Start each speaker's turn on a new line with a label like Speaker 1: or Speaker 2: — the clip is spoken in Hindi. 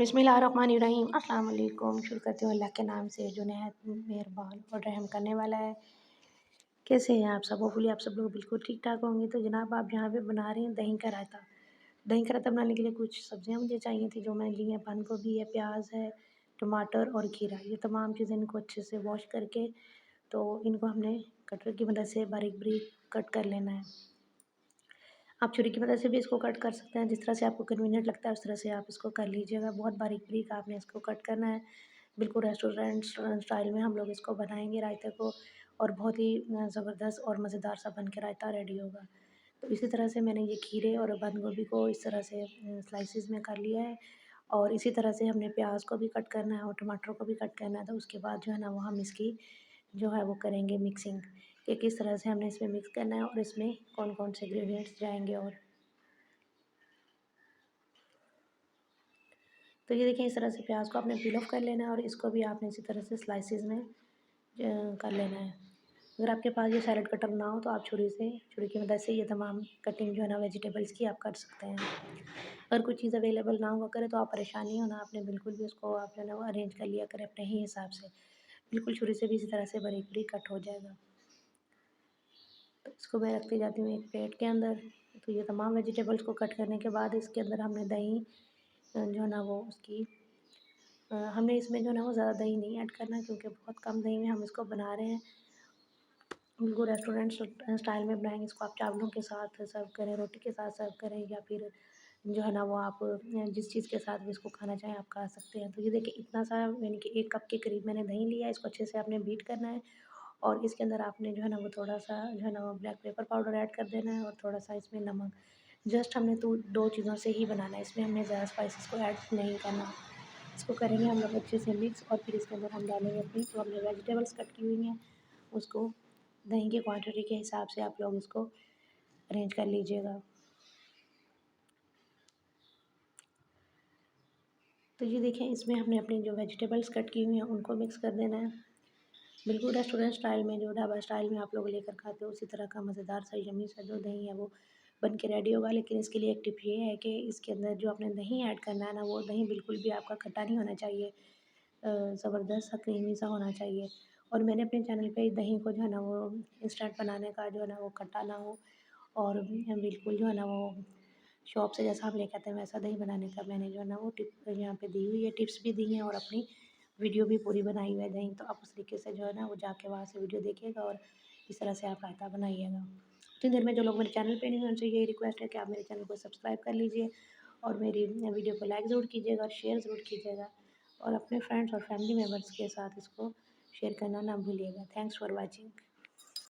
Speaker 1: बिस्मिल्लाहिर्रहमानिर्रहीम अस्सलाम वालेकुम। शुरू करती हूँ अल्लाह के नाम से जो नहायत मेहरबान और रहम करने वाला है। कैसे हैं आप सब? होपफुली आप सब लोग बिल्कुल ठीक ठाक होंगे। तो जनाब आप यहाँ पे बना रहे हैं दही का रायता। दही का रायता बनाने के लिए कुछ सब्जियाँ मुझे चाहिए थी, जो मैंने ली हैं। बंद गोभी है, प्याज है, टमाटर और खीरा। ये तमाम चीज़ें इनको अच्छे से वॉश करके तो इनको हमने कटर की मदद से बारीक बारीक कट कर लेना है। आप छुरी की मदद से भी इसको कट कर सकते हैं, जिस तरह से आपको कन्वीनियंट लगता है उस तरह से आप इसको कर लीजिएगा। बहुत बारीक बारीक आपने इसको कट करना है। बिल्कुल रेस्टोरेंट स्टाइल में हम लोग इसको बनाएंगे रायते को, और बहुत ही ज़बरदस्त और मज़ेदार सा बन के रायता रेडी होगा। तो इसी तरह से मैंने ये खीरे और बंद गोभी को इस तरह से स्लाइसिस में कर लिया है, और इसी तरह से हमने प्याज को भी कट करना है और टमाटर को भी कट करना है। तो उसके बाद जो है ना वो हम इसकी जो है वो करेंगे मिक्सिंग, कि किस तरह से हमने इसमें मिक्स करना है और इसमें कौन कौन से इंग्रेडिएंट्स जाएंगे। और तो ये देखिए, इस तरह से प्याज को आपने पील ऑफ कर लेना है और इसको भी आपने इसी तरह से स्लाइसिस में कर लेना है। अगर आपके पास ये सैलड कटर ना हो तो आप छुरी की मदद से ये तमाम कटिंग जो है ना वेजिटेबल्स की आप कर सकते हैं। अगर कोई चीज़ अवेलेबल ना हुआ करे तो आप परेशान नहीं होना, आपने बिल्कुल भी उसको आप जो है ना वो अरेंज कर लिया करें अपने ही हिसाब से। बिल्कुल छुरी से भी इसी तरह से बारीक बारीक कट हो जाएगा। तो इसको मैं रखती जाती हूँ एक प्लेट के अंदर। तो ये तमाम वेजिटेबल्स को कट करने के बाद इसके अंदर हमने दही जो है ना वो उसकी हमने इसमें जो है ना वो ज़्यादा दही नहीं ऐड करना, क्योंकि बहुत कम दही में हम इसको बना रहे हैं। बिल्कुल रेस्टोरेंट स्टाइल में बनाएंगे इसको। आप चावलों के साथ सर्व करें, रोटी के साथ सर्व करें, या फिर जो है ना वो आप जिस चीज़ के साथ भी इसको खाना चाहें आप खा सकते हैं। तो ये देखिए, इतना सा यानी कि 1 कप के करीब मैंने दही लिया है। इसको अच्छे से आपने बीट करना है, और इसके अंदर आपने जो है ना वो थोड़ा सा जो है ना वो ब्लैक पेपर पाउडर ऐड कर देना है, और थोड़ा सा इसमें नमक। जस्ट हमने तो 2 चीज़ों से ही बनाना है, इसमें हमने ज़्यादा स्पाइसेस को ऐड नहीं करना। इसको करेंगे हम लोग अच्छे से मिक्स, और फिर इसके अंदर हम डालेंगे अपनी जो हमने वेजिटेबल्स कट की हुई हैं उसको। दही की क्वांटिटी के हिसाब से आप लोग इसको अरेंज कर लीजिएगा। तो ये देखें, इसमें हमने अपनी जो वेजिटेबल्स कट की हुई हैं उनको मिक्स कर देना है। बिल्कुल रेस्टोरेंट स्टाइल में, जो ढाबा स्टाइल में आप लोग लेकर खाते हो उसी तरह का मज़ेदार सा यम्मी सा जो दही है वो बन के रेडी होगा। लेकिन इसके लिए एक टिप ये है कि इसके अंदर जो आपने दही ऐड करना है ना, वो दही बिल्कुल भी आपका खट्टा नहीं होना चाहिए। ज़बरदस्त सा क्रीमी सा होना चाहिए। और मैंने अपने चैनल पे दही को जो है ना वो इंस्टेंट बनाने का जो है ना वो खट्टा ना हो, और बिल्कुल जो है ना वो शॉप से जैसा हम लेके आते हैं वैसा दही बनाने का मैंने जो है ना वो टिप यहाँ पे दी हुई है, टिप्स भी दी हैं, और अपनी वीडियो भी पूरी बनाई हुई है दही। तो आप उस तरीके से जो है ना वो जाके वहाँ से वीडियो देखिएगा, और इस तरह से आप रायता बनाइएगा। इतनी देर में जो लोग मेरे चैनल पे नहीं हैं उनसे यही रिक्वेस्ट है कि आप मेरे चैनल को सब्सक्राइब कर लीजिए, और मेरी वीडियो को लाइक ज़रूर कीजिएगा और शेयर ज़रूर कीजिएगा, और अपने फ्रेंड्स और फैमिली मेम्बर्स के साथ इसको शेयर करना ना भूलिएगा। Thanks for watching.